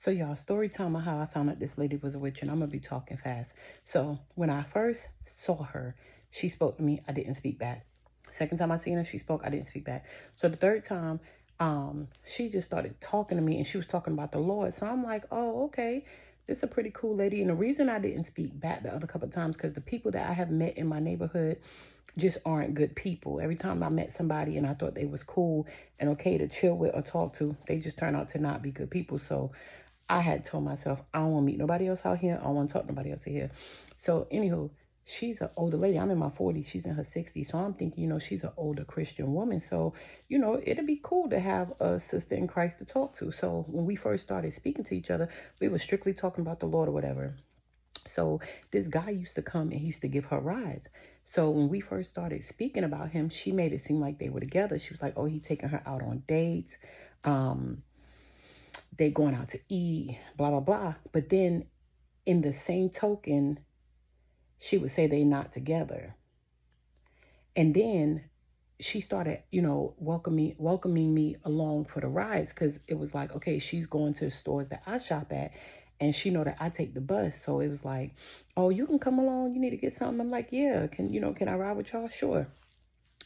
So y'all, story time of how I found out this lady was a witch, and I'm gonna be talking fast. So when I first saw her, she spoke to me. I didn't speak back. Second time I seen her, she spoke. I didn't speak back. So the third time, she just started talking to me, and she was talking about the Lord. So I'm like, oh, okay, this is a pretty cool lady. And the reason I didn't speak back the other couple of times because the people that I have met in my neighborhood just aren't good people. Every time I met somebody and I thought they was cool and okay to chill with or talk to, they just turn out to not be good people. So I had told myself, I don't want to meet nobody else out here. I don't want to talk to nobody else out here. So, anywho, she's an older lady. I'm in my 40s. She's in her 60s. So I'm thinking, she's an older Christian woman. So, it'd be cool to have a sister in Christ to talk to. So when we first started speaking to each other, we were strictly talking about the Lord or whatever. So this guy used to come and he used to give her rides. So when we first started speaking about him, she made it seem like they were together. She was like, oh, he taking her out on dates. Um, they going out to eat, blah, blah, blah. But then in the same token, she would say they not together. And then she started, welcoming me along for the rides because it was like, okay, she's going to the stores that I shop at, and she know that I take the bus. So it was like, oh, you can come along. You need to get something. I'm like, yeah, can I ride with y'all? Sure.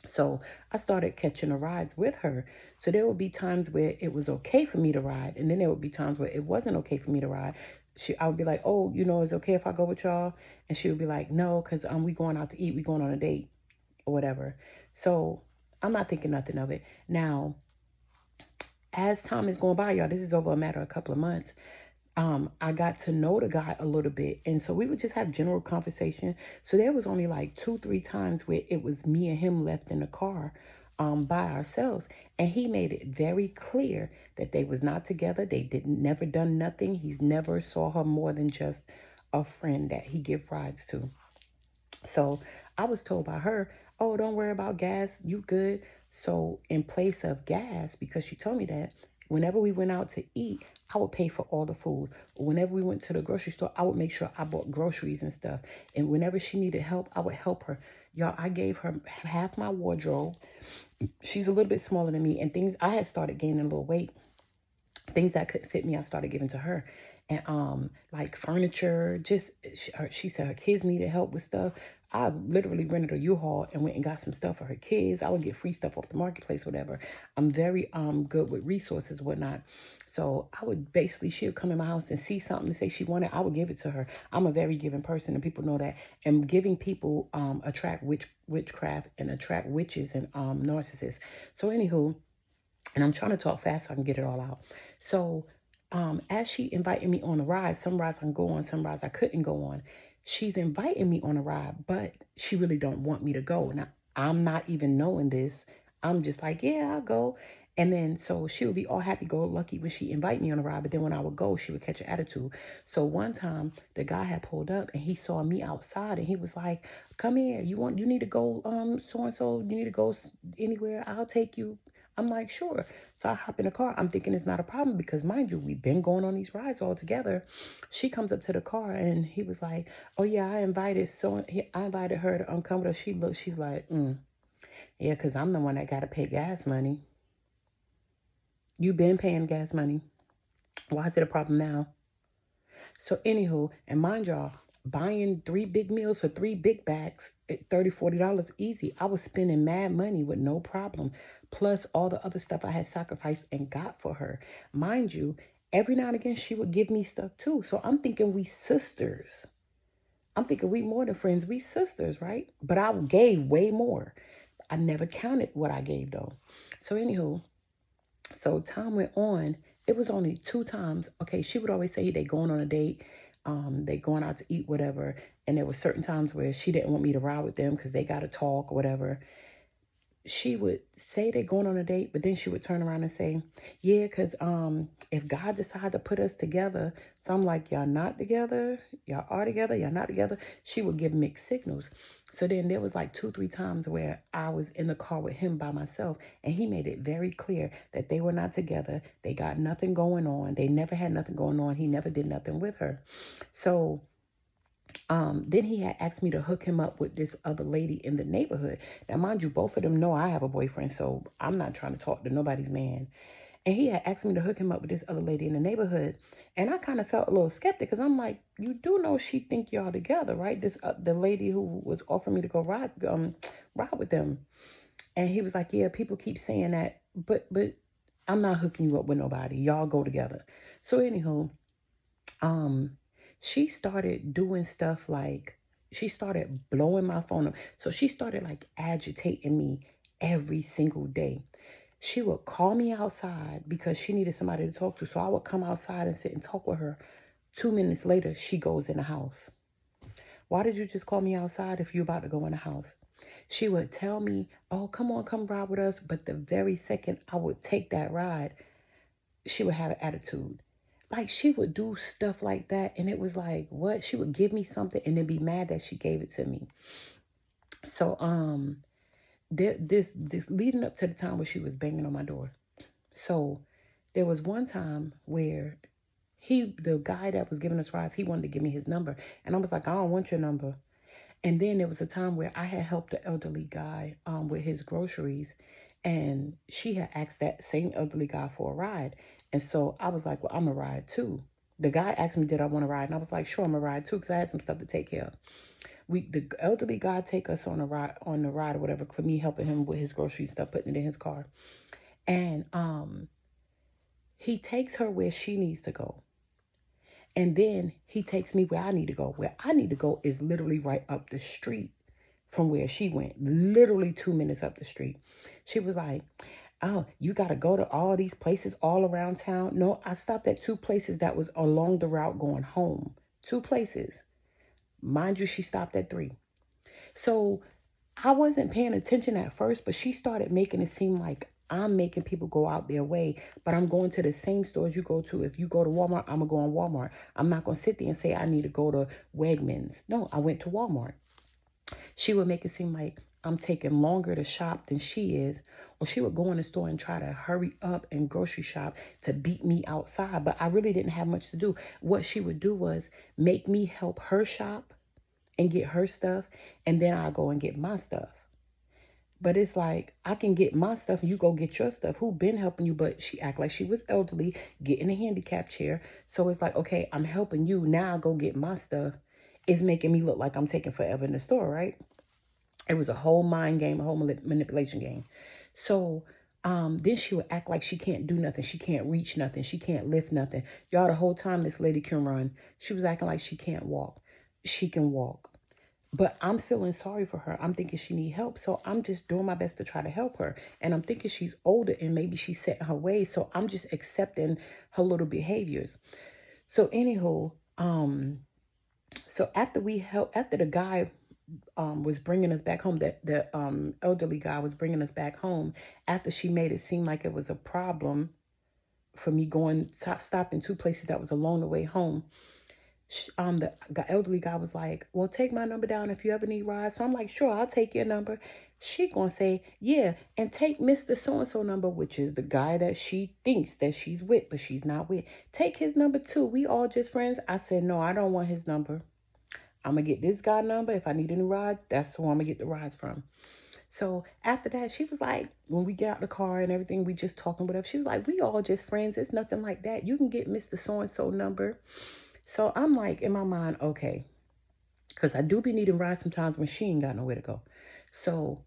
So I started catching the rides with her. So there would be times where it was okay for me to ride, and then there would be times where it wasn't okay for me to ride. I would be like, oh, it's okay if I go with y'all, and she would be like, no, because we going out to eat, we going on a date or whatever. So I'm not thinking nothing of it. Now, as time is going by, y'all, this is over a matter of a couple of months. I got to know the guy a little bit. And so we would just have general conversation. So there was only like 2-3 times where it was me and him left in the car by ourselves. And he made it very clear that they was not together. They didn't never done nothing. He's never saw her more than just a friend that he give rides to. So I was told by her, oh, don't worry about gas. You good. So in place of gas, because she told me that, whenever we went out to eat, I would pay for all the food. Whenever we went to the grocery store, I would make sure I bought groceries and stuff. And whenever she needed help, I would help her. Y'all, I gave her half my wardrobe. She's a little bit smaller than me. And things, I had started gaining a little weight. Things that couldn't fit me, I started giving to her. And like furniture, she said her kids needed help with stuff. I literally rented a U-Haul and went and got some stuff for her kids. I would get free stuff off the marketplace, whatever. I'm very good with resources, whatnot. So I would basically, she would come in my house and see something to say she wanted, I would give it to her. I'm a very giving person, and people know that. And giving people attract witchcraft and attract witches and narcissists. So anywho, and I'm trying to talk fast so I can get it all out. So as she invited me on a ride, some rides I can go on, some rides I couldn't go on. She's inviting me on a ride, but she really don't want me to go. Now, I'm not even knowing this. I'm just like, yeah, I'll go. And then so she would be all happy go lucky when she invite me on a ride, but then when I would go, she would catch an attitude. So one time the guy had pulled up and he saw me outside and he was like, come here, you need to go so and so, you need to go anywhere, I'll take you. I'm like, sure. So I hop in the car. I'm thinking it's not a problem because, mind you, we've been going on these rides all together. She comes up to the car and he was like, oh, yeah, I invited her to come with us. She's like, yeah, because I'm the one that got to pay gas money. You've been paying gas money. Why is it a problem now? So anywho, and mind y'all, buying 3 big meals for 3 big bags at $30-$40 easy. I was spending mad money with no problem. Plus all the other stuff I had sacrificed and got for her. Mind you, every now and again she would give me stuff too. So I'm thinking we sisters. I'm thinking we more than friends. We sisters, right? But I gave way more. I never counted what I gave though. So anywho, so time went on. It was only 2 times. Okay, she would always say they going on a date. They going out to eat, whatever. And there were certain times where she didn't want me to ride with them because they got to talk or whatever. She would say they're going on a date, but then she would turn around and say, yeah, because if God decided to put us together, so I'm like, y'all not together, y'all are together, y'all not together. She would give mixed signals. So then there was like 2-3 times where I was in the car with him by myself, and he made it very clear that they were not together. They got nothing going on. They never had nothing going on. He never did nothing with her. So then he had asked me to hook him up with this other lady in the neighborhood. Now, mind you, both of them know I have a boyfriend, so I'm not trying to talk to nobody's man. And he had asked me to hook him up with this other lady in the neighborhood. And I kind of felt a little skeptic because I'm like, you do know she think y'all together, right? This the lady who was offering me to go ride with them. And he was like, yeah, people keep saying that, but I'm not hooking you up with nobody. Y'all go together. So anywho, um, she started doing stuff like she started blowing my phone up. So she started like agitating me every single day. She would call me outside because she needed somebody to talk to. So I would come outside and sit and talk with her. 2 minutes later, she goes in the house. Why did you just call me outside if you're about to go in the house? She would tell me, oh, come on, come ride with us. But the very second I would take that ride, she would have an attitude. Like she would do stuff like that. And it was like, what? She would give me something and then be mad that she gave it to me. So, this leading up to the time where she was banging on my door. So there was one time where the guy that was giving us rides, he wanted to give me his number. And I was like, I don't want your number. And then there was a time where I had helped the elderly guy with his groceries. And she had asked that same elderly guy for a ride. And so I was like, well, I'm a ride too. The guy asked me, did I want to ride? And I was like, sure, I'm a ride too, because I had some stuff to take care of. The elderly guy take us on the ride or whatever, for me helping him with his grocery stuff, putting it in his car. And he takes her where she needs to go. And then he takes me where I need to go. Where I need to go is literally right up the street from where she went. Literally 2 minutes up the street. She was like, oh, you got to go to all these places all around town. No, I stopped at 2 places that was along the route going home. 2 places. Mind you, she stopped at 3. So I wasn't paying attention at first, but she started making it seem like I'm making people go out their way, but I'm going to the same stores you go to. If you go to Walmart, I'm going to go on Walmart. I'm not going to sit there and say I need to go to Wegmans. No, I went to Walmart. She would make it seem like I'm taking longer to shop than she is, or she would go in the store and try to hurry up and grocery shop to beat me outside, but I really didn't have much to do. What she would do was make me help her shop and get her stuff, and then I'll go and get my stuff. But it's like, I can get my stuff and you go get your stuff. Who been helping you? But she act like she was elderly, get in a handicap chair. So it's like, okay, I'm helping you. Now I'll go get my stuff. It's making me look like I'm taking forever in the store, right? It was a whole mind game, a whole manipulation game. So then she would act like she can't do nothing. She can't reach nothing. She can't lift nothing. Y'all, the whole time this lady can run, she was acting like she can't walk. She can walk. But I'm feeling sorry for her. I'm thinking she need help. So I'm just doing my best to try to help her. And I'm thinking she's older and maybe she's set in her ways. So I'm just accepting her little behaviors. So anywho, so after the guy was bringing us back home, the elderly guy was bringing us back home, after she made it seem like it was a problem for me stopping 2 places that was along the way home, the elderly guy was like, well, take my number down if you ever need rides. So I'm like, sure, I'll take your number. She gonna say, yeah, and take Mr. So-and-so number, which is the guy that she thinks that she's with, but she's not with. Take his number too. We all just friends. I said, no, I don't want his number. I'm gonna get this guy number. If I need any rides, that's who I'm gonna get the rides from. So after that, she was like, when we get out the car and everything, we just talking whatever. She was like, we all just friends. It's nothing like that. You can get Mr. So-and-so number. So I'm like, in my mind, okay, because I do be needing rides sometimes when she ain't got nowhere to go. So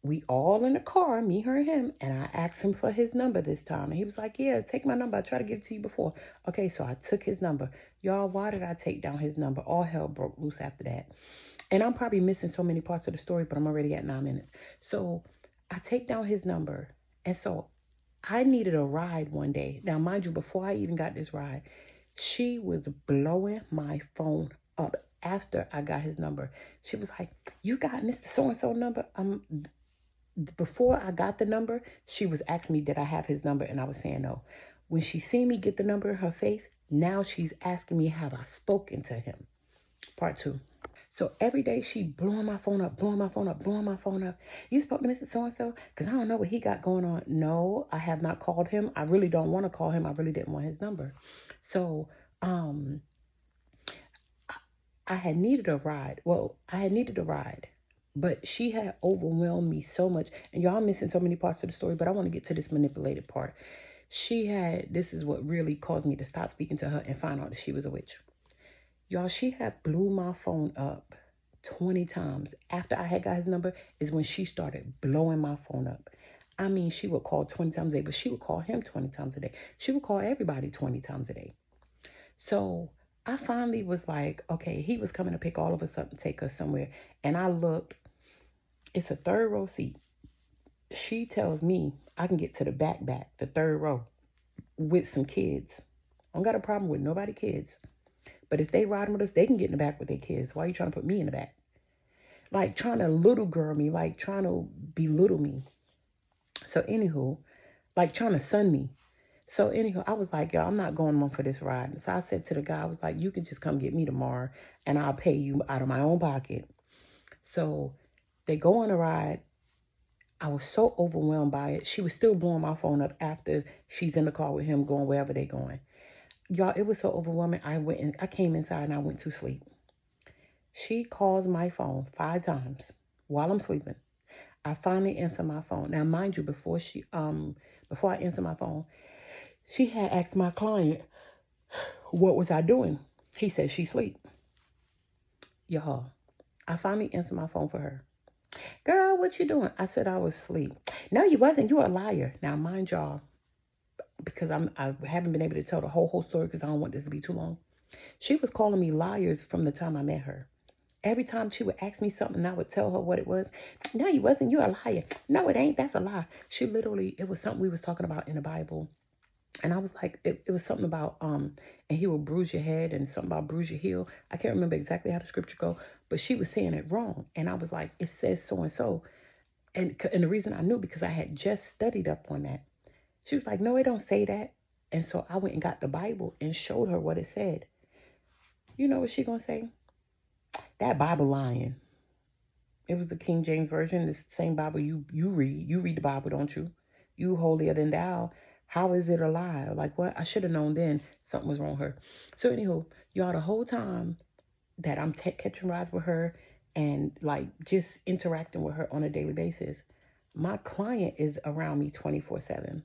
we all in the car, me, her, and him, and I asked him for his number this time. And he was like, yeah, take my number. I tried to give it to you before. Okay, so I took his number. Y'all, why did I take down his number? All hell broke loose after that. And I'm probably missing so many parts of the story, but I'm already at 9 minutes. So I take down his number. And so I needed a ride one day. Now, mind you, before I even got this ride, she was blowing my phone up after I got his number. She was like, you got Mr. So-and-so number? Before I got the number, she was asking me, did I have his number? And I was saying no. When she seen me get the number in her face, now she's asking me, have I spoken to him? Part 2. So every day she blowing my phone up, blowing my phone up, blowing my phone up. You spoke to Mr. So-and-so? Because I don't know what he got going on. No, I have not called him. I really don't want to call him. I really didn't want his number. So I had needed a ride. Well, I had needed a ride. But she had overwhelmed me so much. And y'all missing so many parts of the story. But I want to get to this manipulated part. This is what really caused me to stop speaking to her and find out that she was a witch. Y'all, she had blew my phone up 20 times. After I had got his number is when she started blowing my phone up. I mean, she would call 20 times a day, but she would call him 20 times a day. She would call everybody 20 times a day. So I finally was like, okay, he was coming to pick all of us up and take us somewhere. And I looked, it's a third row seat. She tells me I can get to the back, the third row with some kids. I don't got a problem with nobody kids. But if they riding with us, they can get in the back with their kids. Why are you trying to put me in the back? Like trying to little girl me, like trying to belittle me. So anywho, like trying to sun me. So anywho, I was like, yo, I'm not going on for this ride. So I said to the guy, I was like, you can just come get me tomorrow and I'll pay you out of my own pocket. So they go on a ride. I was so overwhelmed by it. She was still blowing my phone up after she's in the car with him going wherever they going. Y'all, it was so overwhelming. I came inside and I went to sleep. She calls my phone 5 times while I'm sleeping. I finally answer my phone. Now, mind you, before I answer my phone, she had asked my client, what was I doing? He said she sleep. Y'all, I finally answered my phone for her. Girl, what you doing? I said I was asleep. No, you wasn't. You a liar. Now, mind y'all, because I haven't been able to tell the whole story because I don't want this to be too long. She was calling me liars from the time I met her. Every time she would ask me something, I would tell her what it was. No, you wasn't. You're a liar. No, it ain't. That's a lie. It was something we was talking about in the Bible. And I was like, it was something about, and he will bruise your head and something about bruise your heel. I can't remember exactly how the scripture go, but she was saying it wrong. And I was like, it says so and so. And the reason I knew because I had just studied up on that. She was like, no, it don't say that. And so I went and got the Bible and showed her what it said. You know what she gonna say? That Bible lying. It was the King James Version, the same Bible you read. You read the Bible, don't you? You holier than thou. How is it a lie? Like what? I should have known then something was wrong with her. So anywho, y'all, the whole time that I'm catching rides with her and like just interacting with her on a daily basis, my client is around me 24/7.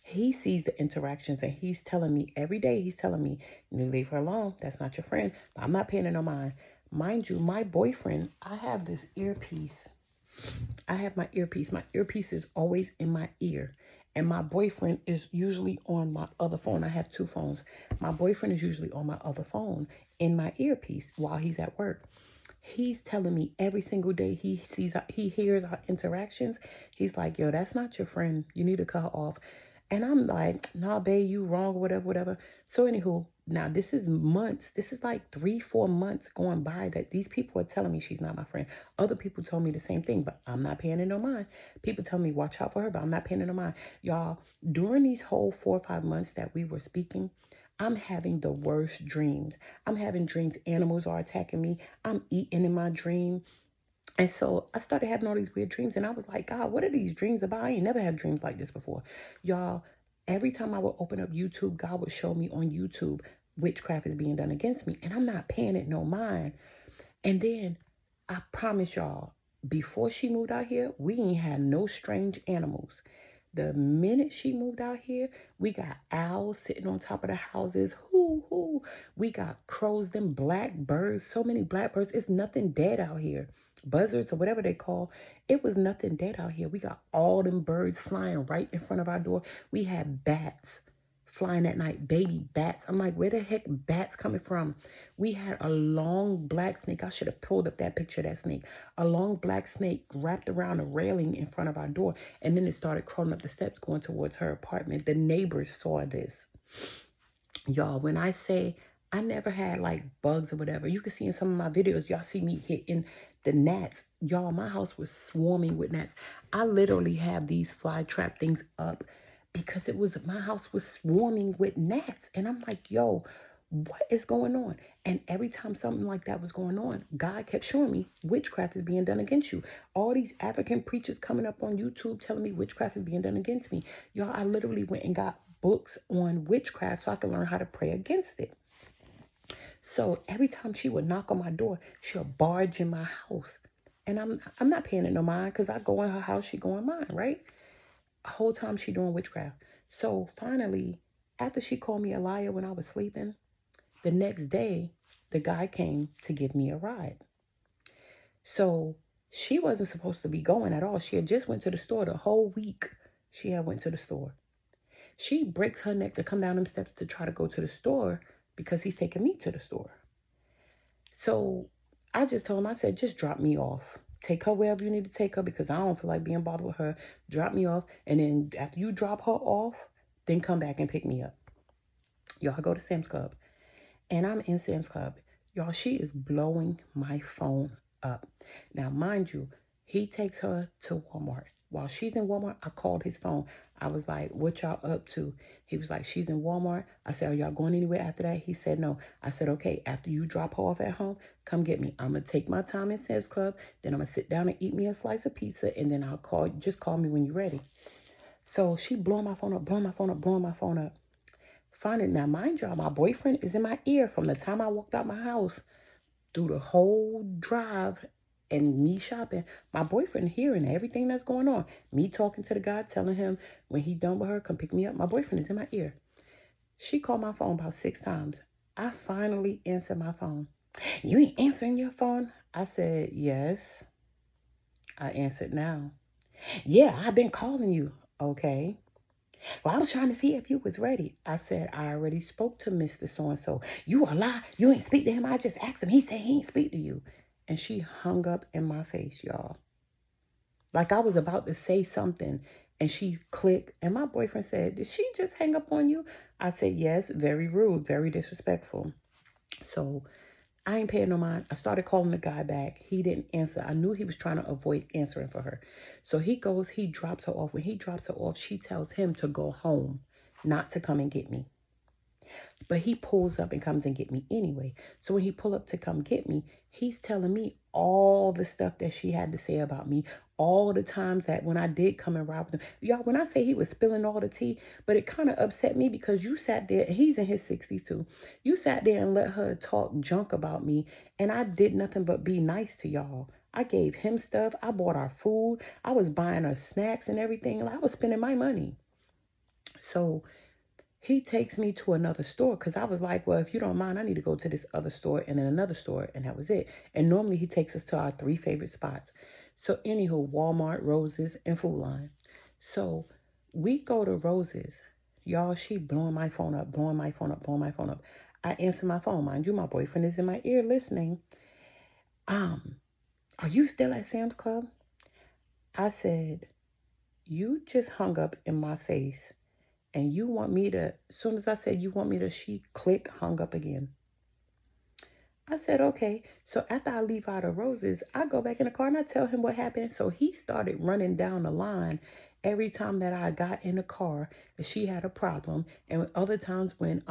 He sees the interactions and he's telling me every day, he's telling me, you leave her alone. That's not your friend. But I'm not paying it no mind. Mind you, my boyfriend, I have this earpiece. I have my earpiece. My earpiece is always in my ear. And my boyfriend is usually on my other phone. I have 2 phones. My boyfriend is usually on my other phone in my earpiece while he's at work. He's telling me every single day he hears our interactions. He's like, yo, that's not your friend. You need to cut her off. And I'm like, nah, babe, you wrong, whatever. So anywho, now this is months. This is like 3-4 months going by that these people are telling me she's not my friend. Other people told me the same thing, but I'm not paying it no mind. People tell me watch out for her, but I'm not paying it no mind. Y'all, during these whole 4 or 5 months that we were speaking, I'm having the worst dreams. I'm having dreams animals are attacking me. I'm eating in my dream. And so I started having all these weird dreams. And I was like, God, what are these dreams about? I ain't never had dreams like this before. Y'all, every time I would open up YouTube, God would show me on YouTube witchcraft is being done against me. And I'm not paying it no mind. And then I promise y'all, before she moved out here, we ain't had no strange animals. The minute she moved out here, we got owls sitting on top of the houses. We got crows, them blackbirds, so many blackbirds. It's nothing dead out here. Buzzards or whatever they call. It was nothing dead out here. We got all them birds flying right in front of our door. We had bats flying at night, baby bats. I'm like, where the heck bats coming from? We had a long black snake. I should have pulled up that picture of that snake. A long black snake wrapped around a railing in front of our door. And then it started crawling up the steps going towards her apartment. The neighbors saw this. Y'all, when I say I never had like bugs or whatever, you can see in some of my videos, y'all see me hitting the gnats. Y'all, my house was swarming with gnats. I literally have these fly trap things up because my house was swarming with gnats. And I'm like, yo, what is going on? And every time something like that was going on, God kept showing me witchcraft is being done against you. All these African preachers coming up on YouTube telling me witchcraft is being done against me. Y'all, I literally went and got books on witchcraft so I could learn how to pray against it. So every time she would knock on my door, she'll barge in my house. And I'm not paying it no mind because I go in her house, she go in mine, right? The whole time she doing witchcraft. So finally, after she called me a liar when I was sleeping, the next day, the guy came to give me a ride. So she wasn't supposed to be going at all. She had just went to the store the whole week. She had went to the store. She breaks her neck to come down them steps to try to go to the store because he's taking me to the store. So I just told him, I said, just drop me off. Take her wherever you need to take her because I don't feel like being bothered with her. Drop me off. And then after you drop her off, then come back and pick me up. Y'all go to Sam's Club. And I'm in Sam's Club. Y'all, she is blowing my phone up. Now, mind you, he takes her to Walmart. While she's in Walmart, I called his phone. I was like, what y'all up to? He was like, she's in Walmart. I said, are y'all going anywhere after that? He said, no. I said, okay, after you drop her off at home, come get me. I'm going to take my time in Sam's Club. Then I'm going to sit down and eat me a slice of pizza. And then I'll call, just call me when you're ready. So she blowing my phone up, blowing my phone up, blowing my phone up. Finally, now mind y'all, my boyfriend is in my ear from the time I walked out my house through the whole drive and me shopping. My boyfriend hearing everything that's going on. Me talking to the guy, telling him when he done with her, come pick me up. My boyfriend is in my ear. She called my phone about 6 times. I finally answered my phone. You ain't answering your phone? I said, yes. I answered now. Yeah, I've been calling you. Okay. Well, I was trying to see if you was ready. I said, I already spoke to Mr. So-and-so. You a lie. You ain't speak to him. I just asked him. He said he ain't speak to you. And she hung up in my face, y'all. Like I was about to say something and she clicked. And my boyfriend said, did she just hang up on you? I said, yes, very rude, very disrespectful. So I ain't paying no mind. I started calling the guy back. He didn't answer. I knew he was trying to avoid answering for her. So he goes, he drops her off. When he drops her off, she tells him to go home, not to come and get me. But he pulls up and comes and get me anyway. So when he pull up to come get me, he's telling me all the stuff that she had to say about me. All the times that when I did come and ride with him. Y'all, when I say he was spilling all the tea, but it kind of upset me because you sat there, and he's in his 60s too. You sat there and let her talk junk about me. And I did nothing but be nice to y'all. I gave him stuff. I bought our food. I was buying her snacks and everything. I was spending my money. So he takes me to another store because I was like, well, if you don't mind, I need to go to this other store and then another store. And that was it. And normally he takes us to our 3 favorite spots. So anywho, Walmart, Roses, and Food Line. So we go to Roses. Y'all, she blowing my phone up, blowing my phone up, blowing my phone up. I answer my phone. Mind you, my boyfriend is in my ear listening. Are you still at Sam's Club? I said, you just hung up in my face. And you want me to, as soon as I said you want me to, she click, hung up again. I said, okay. So after I leave out of Roses, I go back in the car and I tell him what happened. So he started running down the line every time that I got in the car and she had a problem. And other times when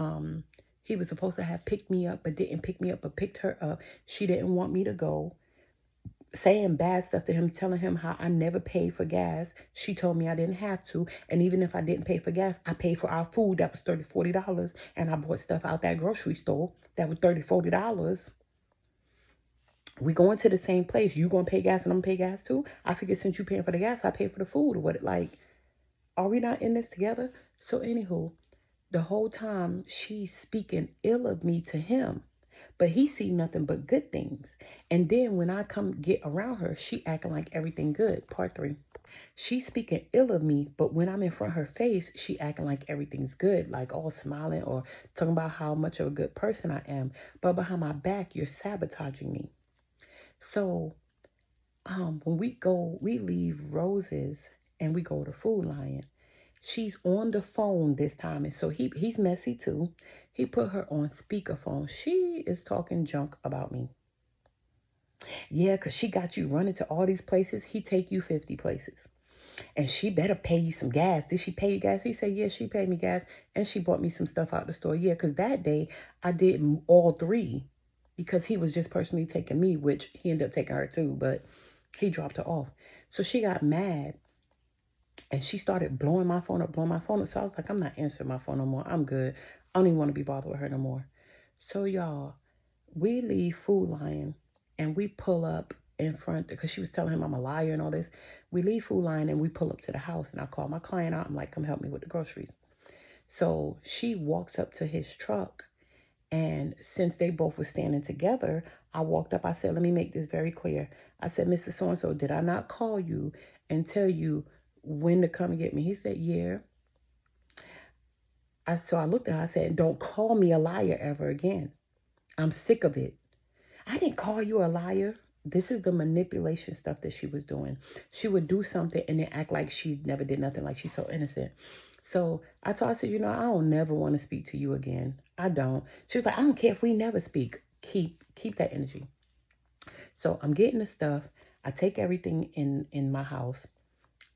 he was supposed to have picked me up but didn't pick me up but picked her up, she didn't want me to go. Saying bad stuff to him, telling him how I never paid for gas. She told me I didn't have to. And even if I didn't pay for gas, I paid for our food. That was $30, $40. And I bought stuff out that grocery store that was $30, $40. We going to the same place. You going to pay gas and I'm going to pay gas too? I figured since you paying for the gas, I pay for the food. Or what? Like, are we not in this together? So anywho, the whole time she's speaking ill of me to him. But he see nothing but good things. And then when I come get around her, she acting like everything good. Part 3. She's speaking ill of me, but when I'm in front of her face, she acting like everything's good, like all smiling or talking about how much of a good person I am. But behind my back, you're sabotaging me. So when we leave Roses and we go to Food Lion. She's on the phone this time. And so he's messy too. He put her on speakerphone. She is talking junk about me. Yeah, because she got you running to all these places. He take you 50 places. And she better pay you some gas. Did she pay you gas? He said, yeah, she paid me gas. And she bought me some stuff out the store. Yeah, because that day I did all 3 because he was just personally taking me, which he ended up taking her too. But he dropped her off. So she got mad. And she started blowing my phone up, blowing my phone up. So I was like, I'm not answering my phone no more. I'm good. I don't even want to be bothered with her no more. So y'all, we leave Food Lion and we pull up in front because she was telling him I'm a liar and all this. We leave Food Lion and we pull up to the house and I call my client out. I'm like, come help me with the groceries. So she walks up to his truck. And since they both were standing together, I walked up. I said, let me make this very clear. I said, Mr. So-and-so, did I not call you and tell you when to come and get me? He said, yeah. So I looked at her. I said, don't call me a liar ever again. I'm sick of it. I didn't call you a liar. This is the manipulation stuff that she was doing. She would do something and then act like she never did nothing, like she's so innocent. So I told her, I said, I don't never want to speak to you again. I don't. She was like, I don't care if we never speak. Keep that energy. So I'm getting the stuff. I take everything in my house.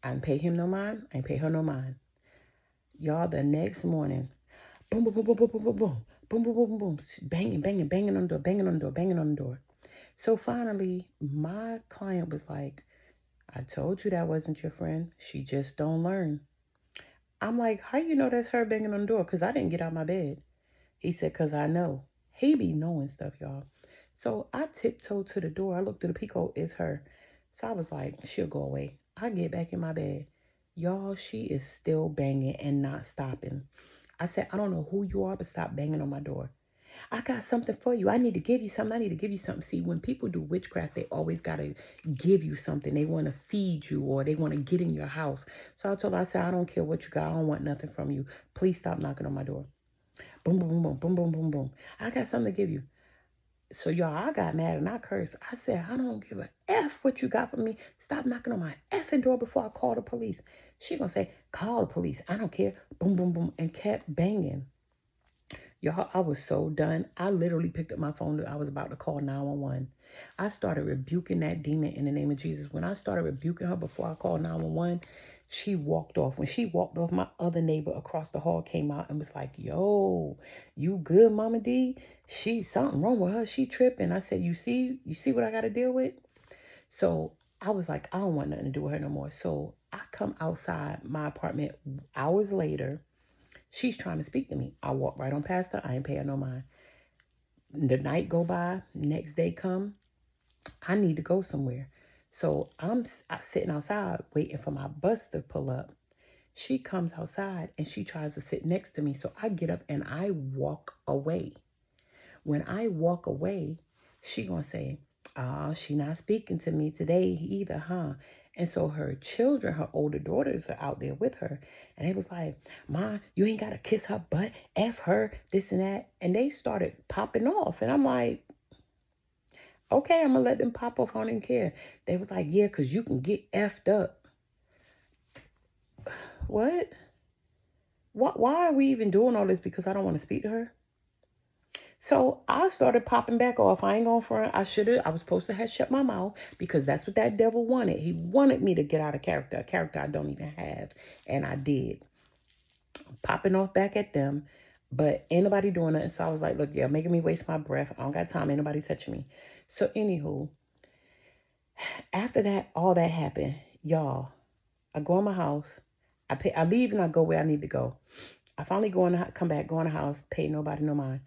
I didn't pay him no mind. I didn't pay her no mind. Y'all, the next morning, boom, boom, boom, boom, boom, boom, boom, boom, boom, boom, boom, boom, banging, banging, banging on the door, banging on the door, banging on the door. So finally, my client was like, I told you that wasn't your friend. She just don't learn. I'm like, how you know that's her banging on the door? Because I didn't get out of my bed. He said, because I know. He be knowing stuff, y'all. So I tiptoed to the door. I looked through the peephole. It's her. So I was like, she'll go away. I get back in my bed. Y'all, she is still banging and not stopping. I said, I don't know who you are, but stop banging on my door. I got something for you. I need to give you something. I need to give you something. See, when people do witchcraft, they always got to give you something. They want to feed you or they want to get in your house. So I told her, I said, I don't care what you got. I don't want nothing from you. Please stop knocking on my door. Boom, boom, boom, boom, boom, boom, boom, boom. I got something to give you. So y'all, I got mad and I cursed. I said, I don't give a F what you got for me. Stop knocking on my effing door before I call the police. She gonna say, call the police. I don't care. Boom, boom, boom. And kept banging. Y'all, I was so done. I literally picked up my phone. I was about to call 911. I started rebuking that demon in the name of Jesus. When I started rebuking her before I called 911, she walked off. When she walked off, my other neighbor across the hall came out and was like, yo, you good, Mama D? Something wrong with her. She tripping. I said, you see what I got to deal with? So I was like, I don't want nothing to do with her no more. So I come outside my apartment hours later. She's trying to speak to me. I walk right on past her. I ain't pay her no mind. The night go by. Next day come. I need to go somewhere. So I'm sitting outside waiting for my bus to pull up. She comes outside and she tries to sit next to me. So I get up and I walk away. When I walk away, she gonna say, she not speaking to me today either, huh? And so her children, her older daughters are out there with her. And they was like, Ma, you ain't got to kiss her butt, F her, this and that. And they started popping off. And I'm like, okay, I'm going to let them pop off. I don't even care. They was like, yeah, because you can get F'd up. What? Why are we even doing all this? Because I don't want to speak to her? So I started popping back off. I ain't going front. I was supposed to have shut my mouth because that's what that devil wanted. He wanted me to get out of character, a character I don't even have. And I did. Popping off back at them, but ain't nobody doing nothing. So I was like, look, you're making me waste my breath. I don't got time. Ain't nobody touching me. So anywho, after that, all that happened, y'all, I go in my house. I leave and I go where I need to go. I finally come back, go in the house, pay nobody no mind.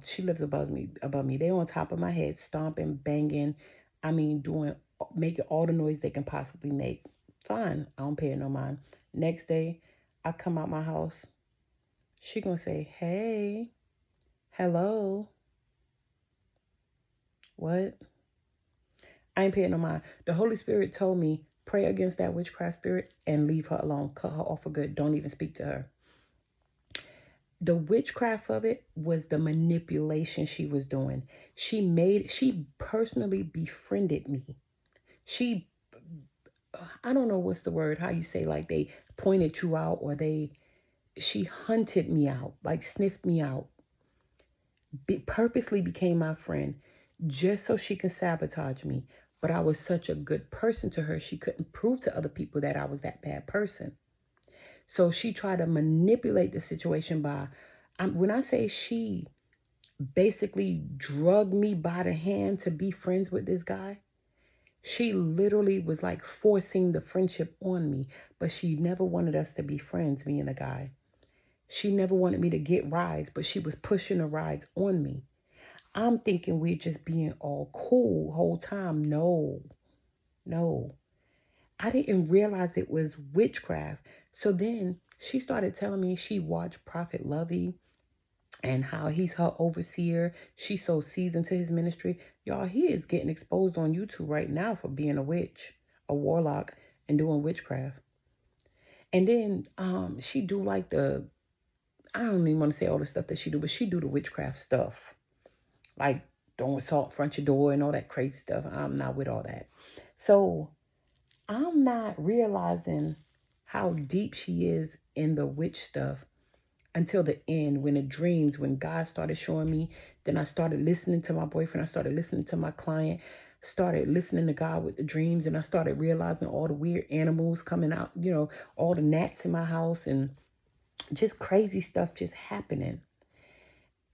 She lives above me. They on top of my head, stomping, banging. I mean, making all the noise they can possibly make. Fine, I don't pay no mind. Next day, I come out my house. She gonna say, hey, hello. What? I ain't paying no mind. The Holy Spirit told me, pray against that witchcraft spirit and leave her alone. Cut her off for good. Don't even speak to her. The witchcraft of it was the manipulation she was doing. She personally befriended me. I don't know what's the word, how you say, like they pointed you out or she hunted me out, like sniffed me out, purposely became my friend just so she could sabotage me. But I was such a good person to her, she couldn't prove to other people that I was that bad person. So she tried to manipulate the situation when I say she basically drugged me by the hand to be friends with this guy, she literally was like forcing the friendship on me, but she never wanted us to be friends, me and the guy. She never wanted me to get rides, but she was pushing the rides on me. I'm thinking we're just being all cool whole time. No. I didn't realize it was witchcraft. So then She started telling me she watched Prophet Lovey and how he's her overseer. She's so seasoned to his ministry. Y'all, he is getting exposed on YouTube right now for being a witch, a warlock, and doing witchcraft. And then she do like I don't even want to say all the stuff that she do, but she do the witchcraft stuff. Like throwing salt front your door and all that crazy stuff. I'm not with all that. So I'm not realizing how deep she is in the witch stuff until the end, when the dreams, when God started showing me. Then I started listening to my boyfriend. I started listening to my client, started listening to God with the dreams. And I started realizing all the weird animals coming out, all the gnats in my house and just crazy stuff just happening.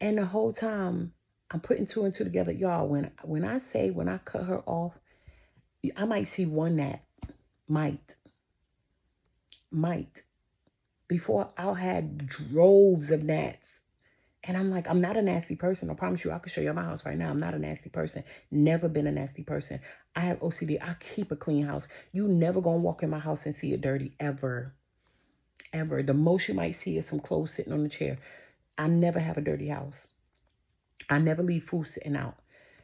And the whole time I'm putting two and two together. Y'all, when I cut her off, I might see one gnat. Might. Before I had droves of gnats. And I'm like, I'm not a nasty person. I promise you, I can show you my house right now. I'm not a nasty person. Never been a nasty person. I have OCD. I keep a clean house. You never gonna walk in my house and see it dirty, ever. Ever. The most you might see is some clothes sitting on the chair. I never have a dirty house. I never leave food sitting out.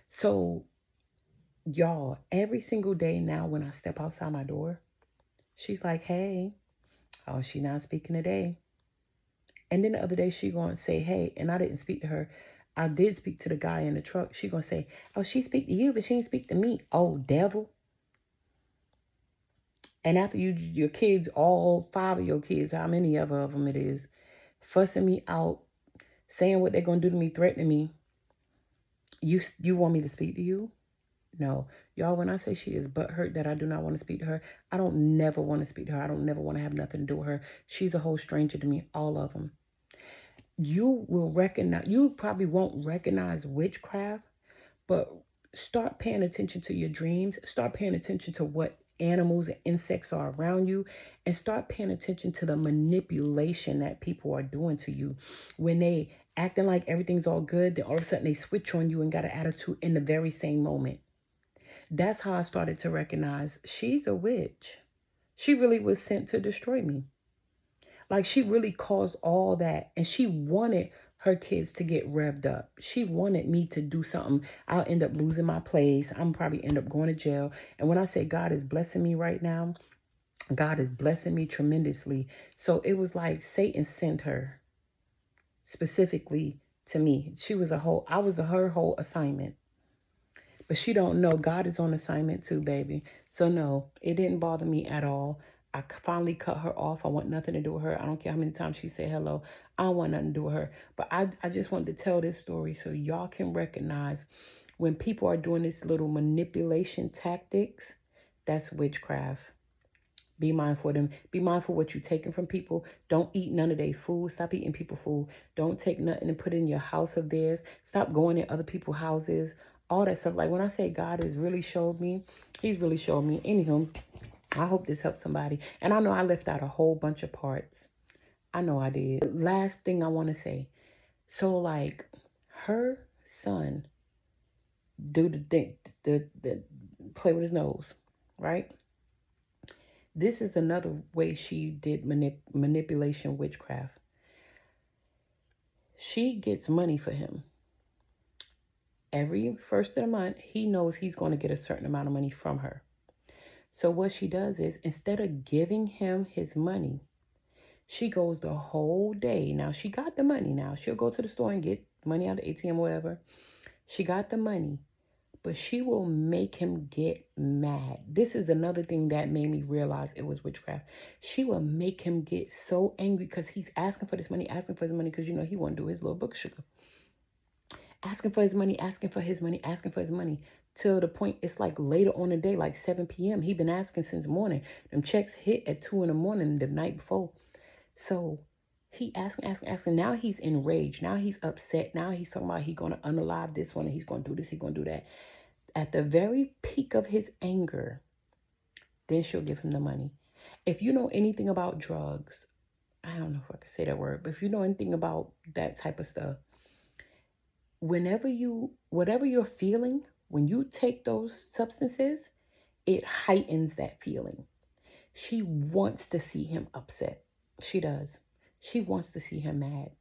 So, y'all, every single day now when I step outside my door, she's like, hey, oh, she not speaking today. And then the other day she going to say, hey, and I didn't speak to her. I did speak to the guy in the truck. She going to say, oh, she speak to you, but she didn't speak to me. Oh, devil. And after your kids, all 5 of your kids, how many of them it is, fussing me out, saying what they're going to do to me, threatening me, you want me to speak to you? No. Y'all, when I say she is butthurt that I do not want to speak to her, I don't never want to speak to her. I don't never want to have nothing to do with her. She's a whole stranger to me, all of them. You probably won't recognize witchcraft, but start paying attention to your dreams. Start paying attention to what animals and insects are around you, and start paying attention to the manipulation that people are doing to you. When they acting like everything's all good, then all of a sudden they switch on you and got an attitude in the very same moment. That's how I started to recognize she's a witch. She really was sent to destroy me. Like, she really caused all that. And she wanted her kids to get revved up. She wanted me to do something. I'll end up losing my place. I'm probably end up going to jail. And when I say God is blessing me right now, God is blessing me tremendously. So it was like Satan sent her specifically to me. I was her whole assignment. But she don't know God is on assignment too, baby. So no, it didn't bother me at all. I finally cut her off. I want nothing to do with her. I don't care how many times she said hello. I don't want nothing to do with her. But I just wanted to tell this story so y'all can recognize when people are doing this little manipulation tactics, that's witchcraft. Be mindful of them. Be mindful what you're taking from people. Don't eat none of their food. Stop eating people food. Don't take nothing and put it in your house of theirs. Stop going in other people's houses. All that stuff. Like when I say God has really showed me, he's really showed me. Anywho, I hope this helps somebody. And I know I left out a whole bunch of parts. I know I did. The last thing I want to say. So like her son do the play with his nose, right? This is another way she did manipulation witchcraft. She gets money for him. Every first of the month, he knows he's going to get a certain amount of money from her. So what she does is, instead of giving him his money, she goes the whole day. Now, she got the money now. She'll go to the store and get money out of the ATM or whatever. She got the money. But she will make him get mad. This is another thing that made me realize it was witchcraft. She will make him get so angry because he's asking for this money, because, he won't do his little book sugar. Asking for his money, till the point it's like later on the day, like 7 p.m. He been asking since morning. Them checks hit at 2 a.m. the night before. So he asking. Now he's enraged. Now he's upset. Now he's talking about he's going to unalive this one and he's going to do this, he's going to do that. At the very peak of his anger, then she'll give him the money. If you know anything about drugs, I don't know if I can say that word, but if you know anything about that type of stuff, whatever you're feeling, when you take those substances, it heightens that feeling. She wants to see him upset. She does. She wants to see him mad.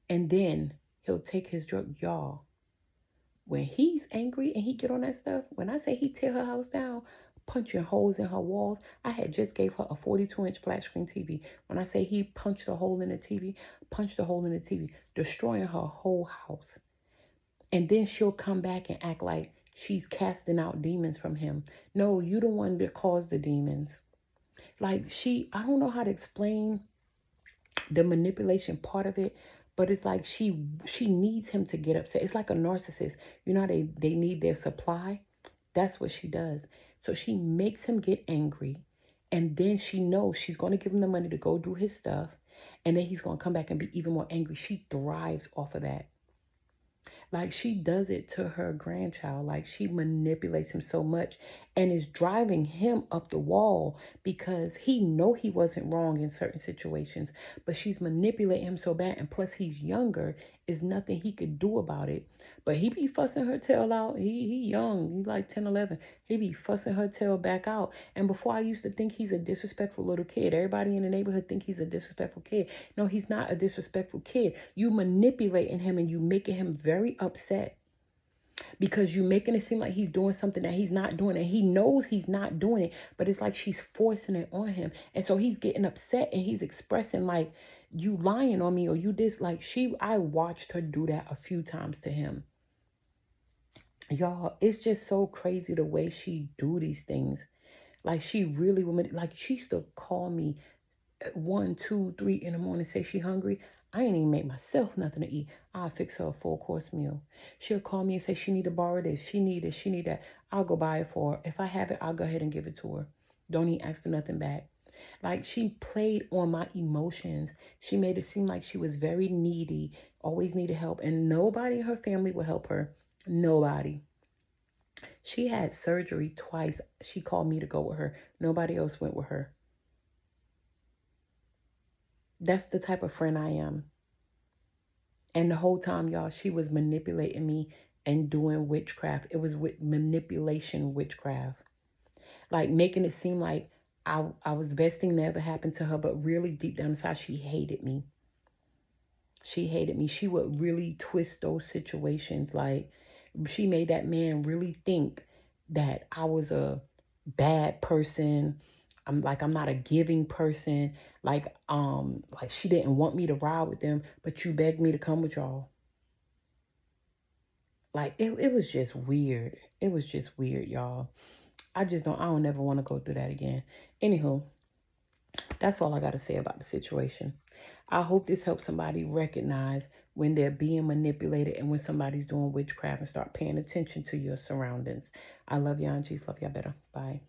And then he'll take his drug, y'all. When he's angry and he get on that stuff, when I say he tear her house down, punching holes in her walls, I had just gave her a 42-inch flat screen TV. When I say he punched a hole in the TV, punched a hole in the TV, destroying her whole house. And then she'll come back and act like she's casting out demons from him. No, you the one that caused the demons. Like I don't know how to explain the manipulation part of it, but it's like she needs him to get upset. It's like a narcissist. You know how they need their supply? That's what she does. So she makes him get angry, and then she knows she's going to give him the money to go do his stuff, and then he's going to come back and be even more angry. She thrives off of that. Like she does it to her grandchild. Like she manipulates him so much and is driving him up the wall because he know he wasn't wrong in certain situations, but she's manipulating him so bad. And plus he's younger, is nothing he could do about it. But he be fussing her tail out. He young. He like 10, 11. He be fussing her tail back out. And before I used to think he's a disrespectful little kid. Everybody in the neighborhood think he's a disrespectful kid. No, he's not a disrespectful kid. You manipulating him and you making him very upset because you making it seem like he's doing something that he's not doing, and he knows he's not doing it, but it's like she's forcing it on him. And so he's getting upset and he's expressing like, you lying on me, or you this. Like I watched her do that a few times to him. Y'all, it's just so crazy the way she do these things. Like she really would, like she used to call me at 1, 2, 3 in the morning, say she hungry. I ain't even make myself nothing to eat. I'll fix her a full course meal. She'll call me and say she need to borrow this. She need this. She need that. I'll go buy it for her. If I have it, I'll go ahead and give it to her. Don't even ask for nothing back. Like she played on my emotions. She made it seem like she was very needy, always needed help. And nobody in her family would help her. Nobody. She had surgery twice. She called me to go with her. Nobody else went with her. That's the type of friend I am. And the whole time, y'all, she was manipulating me and doing witchcraft. It was with manipulation witchcraft. Like making it seem like I was the best thing that ever happened to her, but really deep down inside, she hated me. She hated me. She would really twist those situations. Like she made that man really think that I was a bad person. I'm not a giving person. Like she didn't want me to ride with them, but you begged me to come with y'all. Like it was just weird. It was just weird, y'all. I don't ever want to go through that again. Anywho, that's all I got to say about the situation. I hope this helps somebody recognize when they're being manipulated and when somebody's doing witchcraft, and start paying attention to your surroundings. I love y'all, and Jesus love y'all better. Bye.